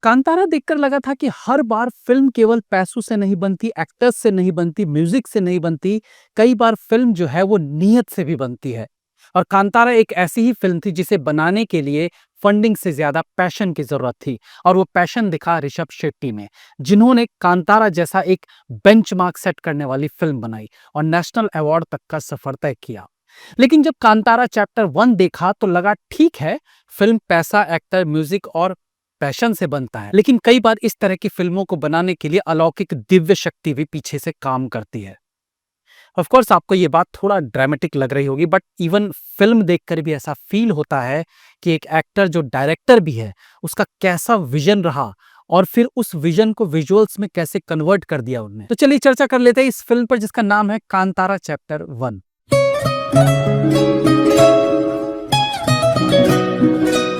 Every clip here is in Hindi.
कांतारा देखकर लगा था कि हर बार फिल्म केवल पैसों से नहीं बनती, एक्टर्स से नहीं बनती, म्यूजिक से नहीं बनती। कई बार फिल्म जो है वो नीयत से भी बनती है। और कांतारा एक ऐसी ही फिल्म थी जिसे बनाने के लिए फंडिंग से ज्यादा पैशन की जरूरत थी। और वो पैशन दिखा ऋषभ शेट्टी में, जिन्होंने कांतारा जैसा एक बेंचमार्क सेट करने वाली फिल्म बनाई और नेशनल अवार्ड तक का सफर तय किया। लेकिन जब कांतारा चैप्टर 1 देखा तो लगा ठीक है, फिल्म पैसा, एक्टर, म्यूजिक और पैशन से बनता है, लेकिन कई बार इस तरह की फिल्मों को बनाने के लिए अलौकिक दिव्य शक्ति भी पीछे से काम करती है। ऑफ कोर्स आपको ये बात थोड़ा ड्रामेटिक लग रही होगी, बट इवन फिल्म देखकर भी ऐसा फील होता है कि एक एक्टर जो डायरेक्टर भी है, उसका कैसा विजन रहा और फिर उस विजन को विजुअल्स में कैसे कन्वर्ट कर दिया उन्होंने। तो चलिए चर्चा कर लेते हैं इस फिल्म पर जिसका नाम है कांतारा चैप्टर 1।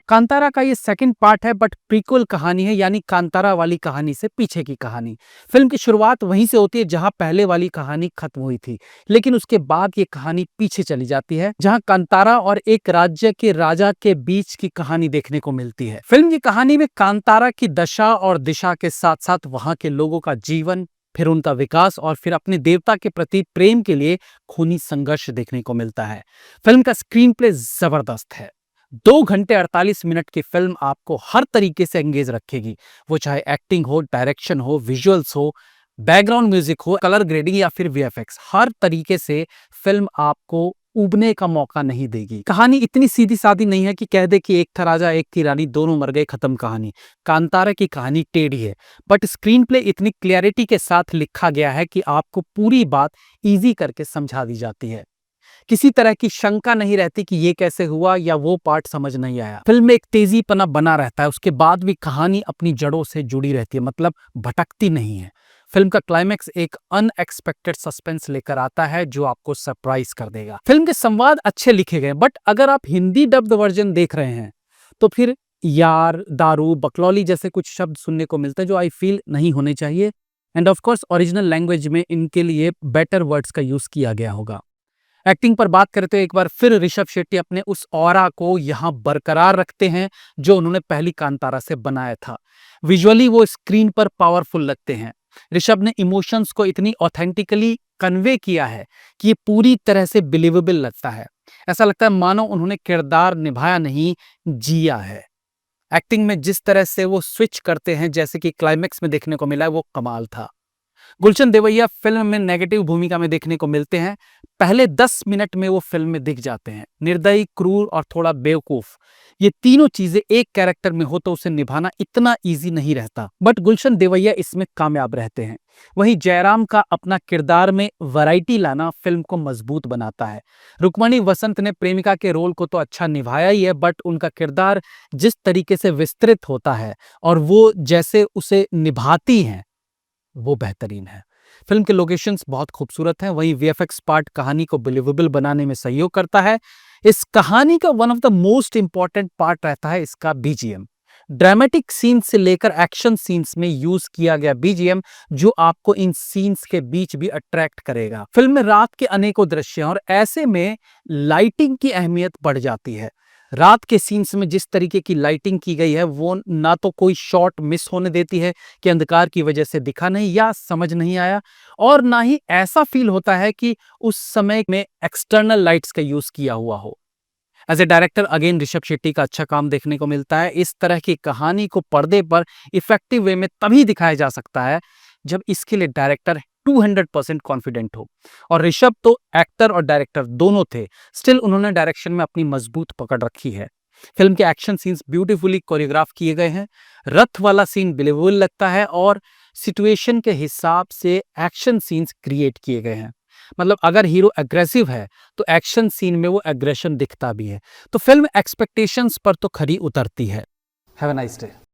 कांतारा का ये सेकंड पार्ट है, बट प्रीक्वल कहानी है, यानी कांतारा वाली कहानी से पीछे की कहानी। फिल्म की शुरुआत वहीं से होती है जहां पहले वाली कहानी खत्म हुई थी, लेकिन उसके बाद ये कहानी पीछे चली जाती है, जहां कांतारा और एक राज्य के राजा के बीच की कहानी देखने को मिलती है। फिल्म की कहानी में कांतारा की दशा और दिशा के साथ साथ वहां के लोगों का जीवन, फिर उनका विकास और फिर अपने देवता के प्रति प्रेम के लिए खूनी संघर्ष देखने को मिलता है। फिल्म का स्क्रीन प्ले जबरदस्त है। 2 घंटे 48 मिनट की फिल्म आपको हर तरीके से एंगेज रखेगी, वो चाहे एक्टिंग हो, डायरेक्शन हो, विजुअल्स हो, बैकग्राउंड म्यूजिक हो, कलर ग्रेडिंग या फिर वीएफएक्स, हर तरीके से फिल्म आपको उबने का मौका नहीं देगी। कहानी इतनी सीधी सादी नहीं है कि कह दे कि एक था राजा एक थी रानी, दोनों मर गए, खत्म कहानी। कांतारा की कहानी टेढ़ी है, बट स्क्रीन प्ले इतनी क्लैरिटी के साथ लिखा गया है कि आपको पूरी बात इजी करके समझा दी जाती है। किसी तरह की शंका नहीं रहती कि ये कैसे हुआ या वो पार्ट समझ नहीं आया। फिल्म में एक तेजीपना बना रहता है, उसके बाद भी कहानी अपनी जड़ों से जुड़ी रहती है, मतलब भटकती नहीं है। फिल्म का क्लाइमैक्स एक अनएक्सपेक्टेड सस्पेंस लेकर आता है जो आपको सरप्राइज कर देगा। फिल्म के संवाद अच्छे लिखे गए, बट अगर आप हिंदी डब्ड वर्जन देख रहे हैं तो फिर यार, दारू, बकलौली जैसे कुछ शब्द सुनने को मिलते हैं जो आई फील नहीं होने चाहिए। End of course original language में इनके लिए बेटर वर्ड्स का यूज किया गया होगा। एक्टिंग पर बात करते हुए एक बार फिर ऋषभ शेट्टी अपने उस ऑरा को यहां बरकरार रखते हैं जो उन्होंने पहली कांतारा से बनाया था। विजुअली वो स्क्रीन पर पावरफुल लगते हैं। ऋषभ ने इमोशंस को इतनी ऑथेंटिकली कन्वे किया है कि ये पूरी तरह से बिलीवेबल लगता है। ऐसा लगता है मानो उन्होंने किरदार निभाया नहीं, जिया है। एक्टिंग में जिस तरह से वो स्विच करते हैं, जैसे कि क्लाइमेक्स में देखने को मिला है, वो कमाल था। गुलशन देवैया फिल्म में नेगेटिव भूमिका में देखने को मिलते हैं। पहले 10 मिनट में वो फिल्म में दिख जाते हैं। निर्दयी, क्रूर और थोड़ा बेवकूफ, ये तीनों चीजें एक कैरेक्टर में हो तो उसे निभाना इतना इजी नहीं रहता, बट गुलशन देवैया इसमें कामयाब रहते हैं। वहीं जयराम का अपना किरदार में वैरायटी लाना फिल्म को मजबूत बनाता है। रुक्मणी वसंत ने प्रेमिका के रोल को तो अच्छा निभाया ही है, बट उनका किरदार जिस तरीके से विस्तृत होता है और वो जैसे उसे निभाती हैं, वो बेहतरीन है। फिल्म के लोकेशंस बहुत खूबसूरत हैं, वहीं वीएफएक्स पार्ट कहानी को बिलीवेबल बनाने में सहयोग करता है। इस कहानी का one of the most important part रहता है इसका बीजीएम। ड्रामेटिक सीन्स से लेकर एक्शन सीन्स में यूज किया गया बीजीएम, जो आपको इन सीन्स के बीच भी अट्रैक्ट करेगा। फिल्म में रात के अनेकों दृश्य हैं और ऐसे में लाइटिंग की अहमियत बढ़ जाती है। रात के सीन्स में जिस तरीके की लाइटिंग की गई है, वो ना तो कोई शॉट मिस होने देती है कि अंधकार की वजह से दिखा नहीं या समझ नहीं आया, और ना ही ऐसा फील होता है कि उस समय में एक्सटर्नल लाइट्स का यूज किया हुआ हो। As a director again Rishab Shetty का अच्छा काम देखने को मिलता है। इस तरह की कहानी को पर्दे पर इफेक्टिव वे में तभी दिखाया जा सकता है जब इसके लिए डायरेक्टर 200% कॉन्फिडेंट हो, और ऋषभ तो एक्टर और डायरेक्टर दोनों थे, स्टिल उन्होंने डायरेक्शन में अपनी मजबूत पकड़ रखी है। फिल्म के एक्शन सीन्स ब्यूटीफुली कोरियोग्राफ किए गए हैं। रथ वाला सीन बिलीवेबल लगता है और सिचुएशन के हिसाब से एक्शन सीन्स क्रिएट किए गए हैं। मतलब अगर हीरो एग्रेसिव है तो एक्शन सीन में वो एग्रेशन दिखता भी है। तो फिल्म एक्सपेक्टेशंस पर तो खरी उतरती है। Have a nice day.